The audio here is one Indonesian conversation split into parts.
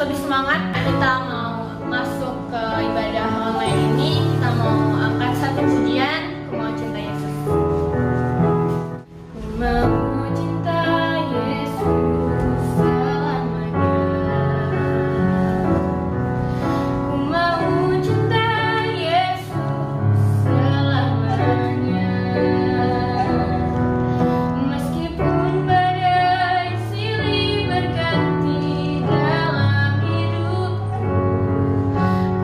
lebih semangat. Kita mau masuk ke ibadah online ini. Kita mau angkat satu pujian, Ku Mau Cinta Yesus. Ku mau cinta Yesus selamanya. Ku mau cinta Yesus selamanya. Meskipun badai silih berganti dalam hidupku,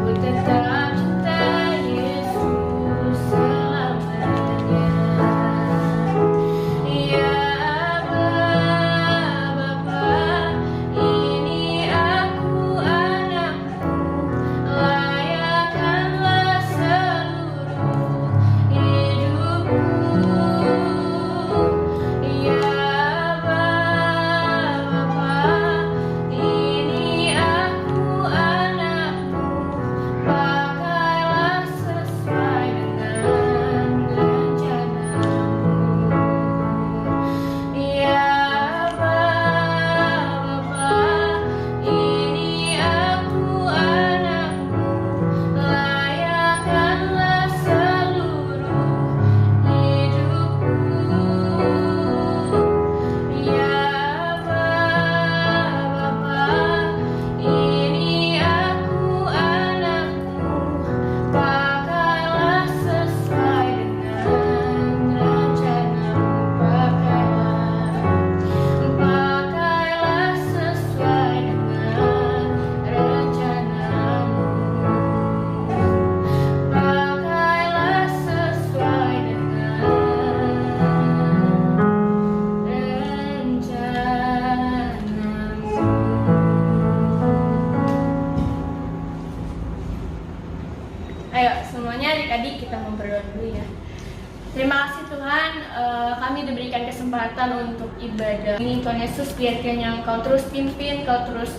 ku tetap cinta Yesus selamanya. Ya Bapa, ini aku anakmu, layakkanlah seluruh hidupku. Ya Bapa, ini aku anakmu, pakailah sesuai dengan rencanamu. Ya Bapa, ini aku anakmu, layakkanlah seluruh hidupku. Ya Bapa, ini aku anakmu, pakailah sesuai dengan rencanamu. Pakailah sesuai dengan rencanamu. Pakailah sesuai dengan rencanamu. Ayo semuanya adik-adik, kita mau berdoa dulu ya. Terima kasih Tuhan, kami diberikan kesempatan untuk ibadah ini. Tuhan Yesus, biar kiranya Engkau terus pimpin, Kau terus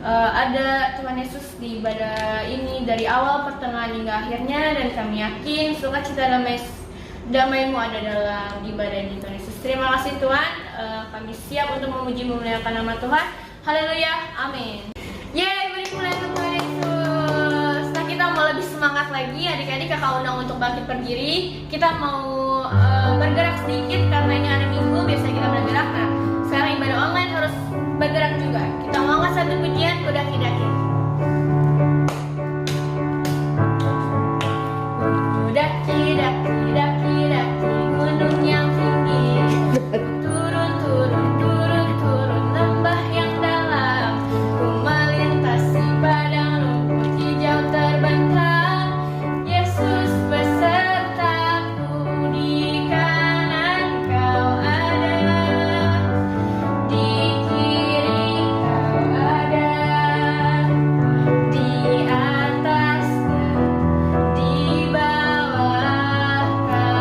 ada Tuhan Yesus di ibadah ini dari awal, pertengahan hingga akhirnya. Dan kami yakin sukacita damai-Mu ada dalam ibadah ini Tuhan Yesus. Terima kasih Tuhan, kami siap untuk memuji memuliakan nama Tuhan. Haleluya, amin. Yeay, beri kemuliaan Tuhan Yesus. Nah, kita mau lebih semangat lagi, adik-adik kakak undang untuk bangkit berdiri. Kita mau bergerak sedikit karena ini hari Minggu, biasanya kita bergerak. Nah, sekarang ibadah online harus bergerak juga. Kita mau angkat satu pujian, Ku Daki-Daki. Ku daki-daki, daki-daki gunung yang tinggi, turun, turun, turun, turun lembah yang dalam. Ku melintasi padang rumput hijau terbentang. Yesus besertaku, di kanan Kau ada, di kiri Kau ada, di atas dan di bawah Kau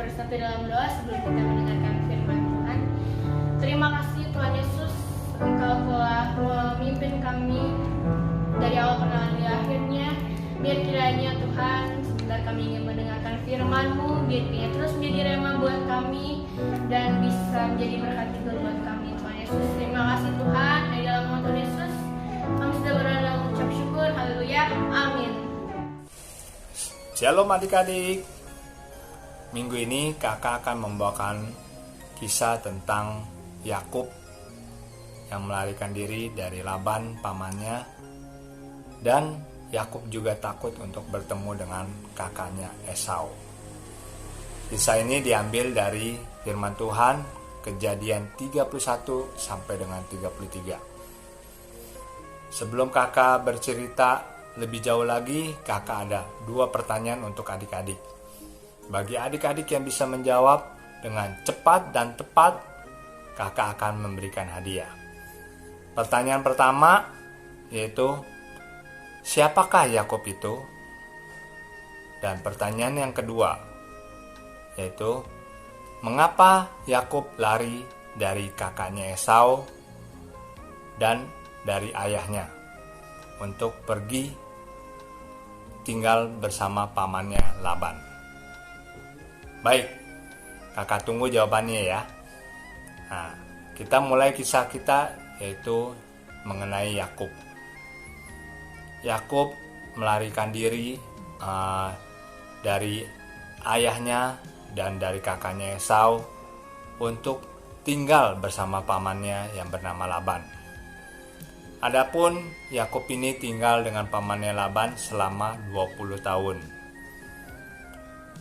bersatu dalam doa sebelum kita mendengarkan firman Tuhan. Terima kasih Tuhan Yesus, Engkau telah memimpin kami dari awal perkenalan hingga akhirnya. Biar kiranya Tuhan, sebentar kami ingin mendengarkan firman-Mu, biar kiranya terus menjadi rema buat kami dan bisa menjadi berkat juga buat kami Tuhan Yesus. Terima kasih Tuhan, di dalam nama Tuhan Yesus kami sudah berada dalam ucap syukur. Haleluya, amin. Shalom adik-adik. Minggu ini kakak akan membawakan kisah tentang Yakub yang melarikan diri dari Laban pamannya, dan Yakub juga takut untuk bertemu dengan kakaknya Esau. Kisah ini diambil dari firman Tuhan Kejadian 31 sampai dengan 33. Sebelum kakak bercerita lebih jauh lagi, kakak ada 2 pertanyaan untuk adik-adik. Bagi adik-adik yang bisa menjawab dengan cepat dan tepat, kakak akan memberikan hadiah. Pertanyaan pertama yaitu, siapakah Yakub itu? Dan pertanyaan yang kedua yaitu, mengapa Yakub lari dari kakaknya Esau dan dari ayahnya untuk pergi tinggal bersama pamannya Laban? Baik, kakak tunggu jawabannya ya. Nah, kita mulai kisah kita yaitu mengenai Yakub. Yakub melarikan diri dari ayahnya dan dari kakaknya Esau untuk tinggal bersama pamannya yang bernama Laban. Adapun Yakub ini tinggal dengan pamannya Laban selama 20 tahun.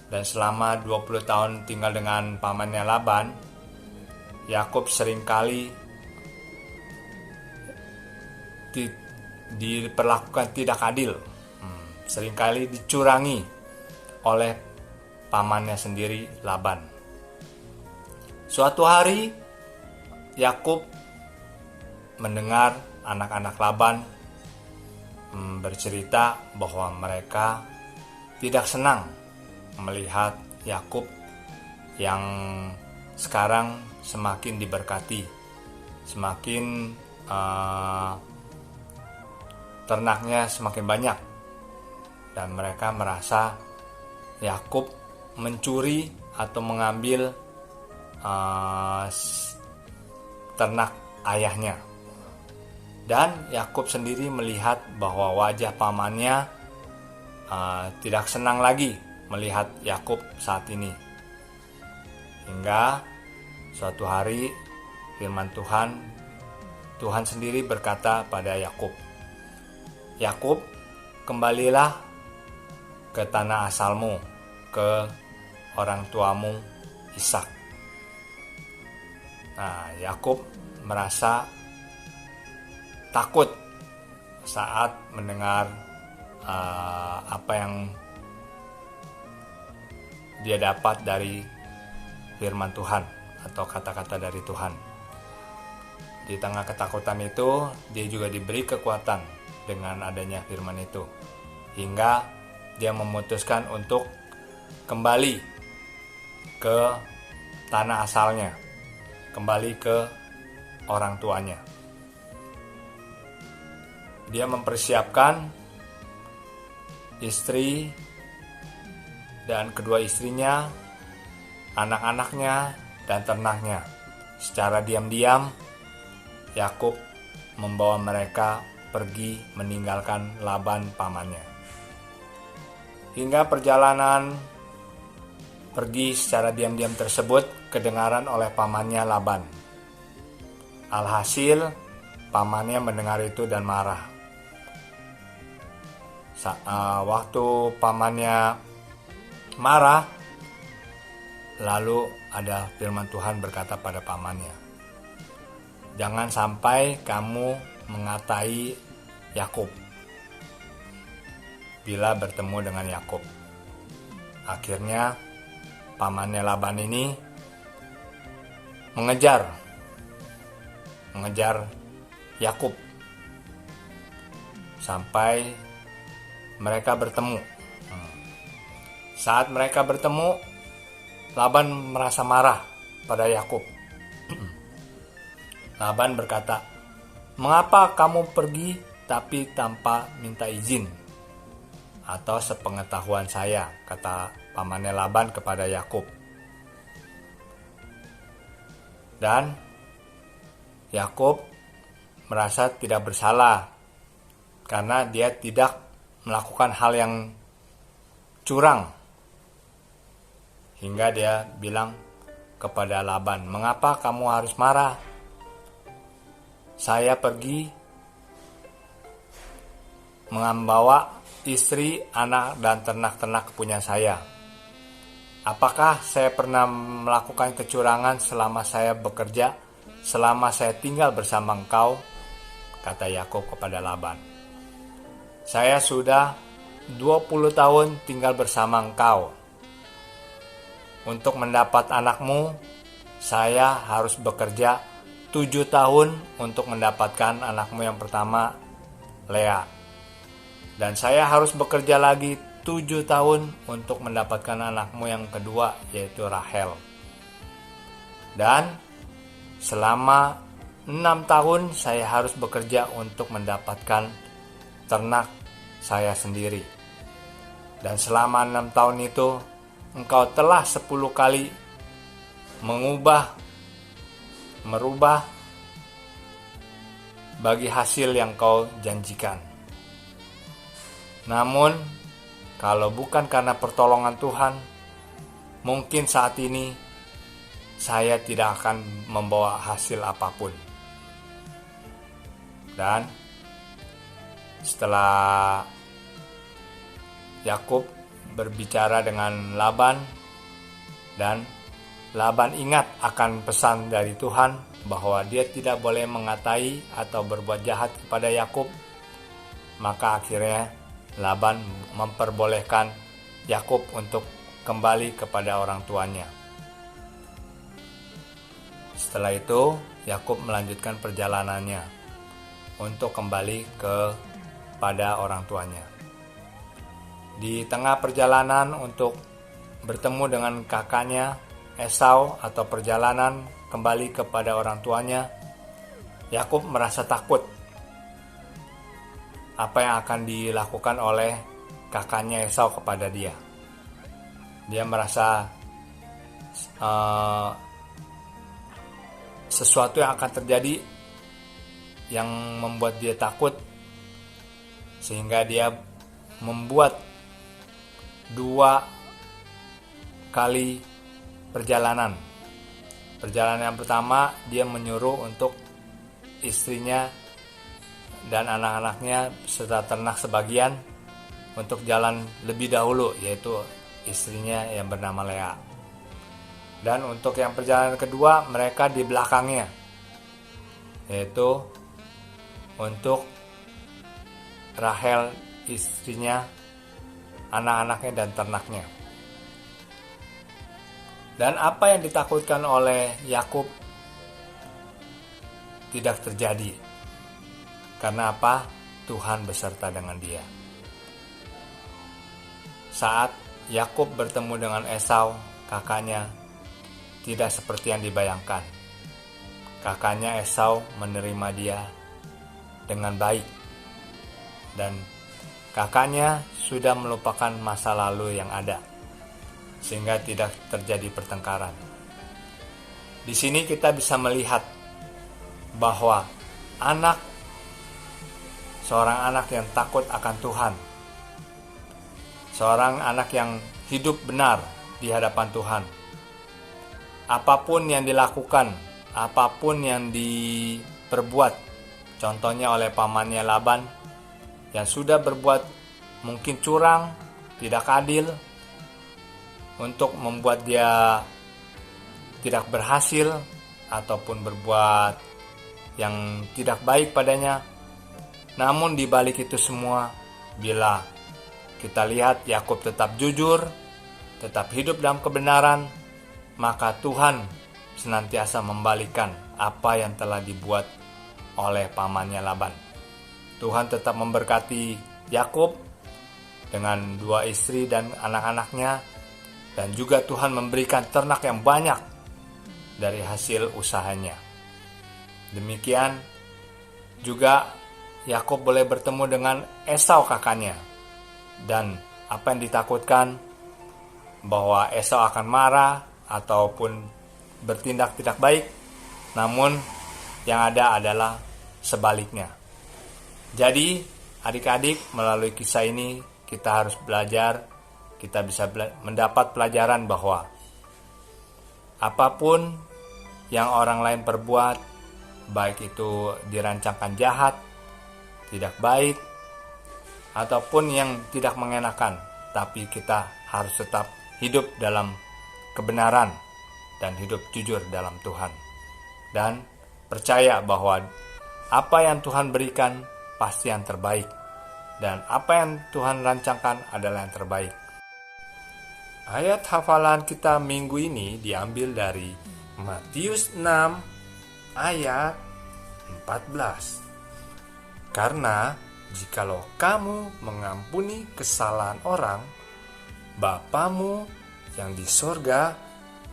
Dan selama 20 tahun tinggal dengan pamannya Laban, Yakub seringkali diperlakukan tidak adil, seringkali dicurangi oleh pamannya sendiri Laban. Suatu hari Yakub mendengar anak-anak Laban bercerita bahwa mereka tidak senang melihat Yakub yang sekarang semakin diberkati, semakin ternaknya semakin banyak, dan mereka merasa Yakub mencuri atau mengambil ternak ayahnya. Dan Yakub sendiri melihat bahwa wajah pamannya tidak senang lagi melihat Yakub saat ini. Hingga suatu hari firman Tuhan sendiri berkata pada Yakub, "Yakub, kembalilah ke tanah asalmu, ke orang tuamu Ishak." Nah, Yakub merasa takut saat mendengar apa yang dia dapat dari firman Tuhan atau kata-kata dari Tuhan. Di tengah ketakutan itu, dia juga diberi kekuatan dengan adanya firman itu, hingga dia memutuskan untuk kembali ke tanah asalnya, kembali ke orang tuanya. Dia mempersiapkan istri dan kedua istrinya, anak-anaknya, dan ternaknya. Secara diam-diam, Yakub membawa mereka pergi meninggalkan Laban pamannya. Hingga perjalanan pergi secara diam-diam tersebut kedengaran oleh pamannya Laban. Alhasil, pamannya mendengar itu dan marah. Waktu pamannya marah, lalu ada firman Tuhan berkata pada pamannya, "Jangan sampai kamu mengatai Yakub bila bertemu dengan Yakub." Akhirnya pamannya Laban ini mengejar Yakub sampai mereka bertemu. Saat mereka bertemu, Laban merasa marah pada Yakub. Laban berkata, "Mengapa kamu pergi tapi tanpa minta izin? Atau sepengetahuan saya," kata pamannya Laban kepada Yakub. Dan Yakub merasa tidak bersalah karena dia tidak melakukan hal yang curang. Hingga dia bilang kepada Laban, "Mengapa kamu harus marah? Saya pergi membawa istri, anak, dan ternak-ternak punya saya. Apakah saya pernah melakukan kecurangan selama saya bekerja, selama saya tinggal bersama engkau?" kata Yakub kepada Laban. "Saya sudah 20 tahun tinggal bersama engkau. Untuk mendapat anakmu, saya harus bekerja 7 tahun untuk mendapatkan anakmu yang pertama, Lea. Dan saya harus bekerja lagi 7 tahun untuk mendapatkan anakmu yang kedua, yaitu Rahel. Dan selama 6 tahun saya harus bekerja untuk mendapatkan ternak saya sendiri. Dan selama 6 tahun itu, engkau telah 10 kali merubah bagi hasil yang kau janjikan. Namun, kalau bukan karena pertolongan Tuhan, mungkin saat ini saya tidak akan membawa hasil apapun." Dan setelah Yakub berbicara dengan Laban, dan Laban ingat akan pesan dari Tuhan bahwa dia tidak boleh mengatai atau berbuat jahat kepada Yakub, maka akhirnya Laban memperbolehkan Yakub untuk kembali kepada orang tuanya. Setelah itu, Yakub melanjutkan perjalanannya untuk kembali kepada orang tuanya. Di tengah perjalanan untuk bertemu dengan kakaknya Esau atau perjalanan kembali kepada orang tuanya, Yakub merasa takut apa yang akan dilakukan oleh kakaknya Esau kepada dia. Dia merasa sesuatu yang akan terjadi yang membuat dia takut, sehingga dia membuat 2 kali perjalanan. Perjalanan yang pertama, dia menyuruh untuk istrinya dan anak-anaknya serta ternak sebagian untuk jalan lebih dahulu, yaitu istrinya yang bernama Lea. Dan untuk yang perjalanan kedua, mereka di belakangnya, yaitu untuk Rahel, istrinya, anak-anaknya, dan ternaknya. Dan apa yang ditakutkan oleh Yakub tidak terjadi. Karena apa? Tuhan beserta dengan dia. Saat Yakub bertemu dengan Esau, kakaknya, tidak seperti yang dibayangkan. Kakaknya Esau menerima dia dengan baik. Dan kakaknya sudah melupakan masa lalu yang ada, sehingga tidak terjadi pertengkaran. Di sini kita bisa melihat bahwa seorang anak yang takut akan Tuhan, seorang anak yang hidup benar di hadapan Tuhan, apapun yang dilakukan, apapun yang diperbuat, contohnya oleh pamannya Laban yang sudah berbuat mungkin curang, tidak adil, untuk membuat dia tidak berhasil ataupun berbuat yang tidak baik padanya. Namun di balik itu semua, bila kita lihat Yakub tetap jujur, tetap hidup dalam kebenaran, maka Tuhan senantiasa membalikan apa yang telah dibuat oleh pamannya Laban. Tuhan tetap memberkati Yakub dengan 2 istri dan anak-anaknya, dan juga Tuhan memberikan ternak yang banyak dari hasil usahanya. Demikian juga Yakub boleh bertemu dengan Esau kakaknya, dan apa yang ditakutkan bahwa Esau akan marah ataupun bertindak tidak baik, namun yang ada adalah sebaliknya. Jadi adik-adik, melalui kisah ini kita harus belajar, kita bisa mendapat pelajaran bahwa apapun yang orang lain perbuat, baik itu dirancangkan jahat, tidak baik, ataupun yang tidak mengenakan, tapi kita harus tetap hidup dalam kebenaran dan hidup jujur dalam Tuhan. Dan percaya bahwa apa yang Tuhan berikan pasti yang terbaik, dan apa yang Tuhan rancangkan adalah yang terbaik. Ayat hafalan kita minggu ini diambil dari Matius 6 ayat 14. Karena jikalau kamu mengampuni kesalahan orang, Bapamu yang di sorga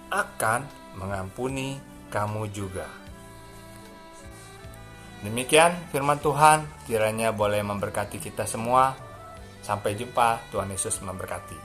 akan mengampuni kamu juga. Demikian firman Tuhan, kiranya boleh memberkati kita semua. Sampai jumpa, Tuhan Yesus memberkati.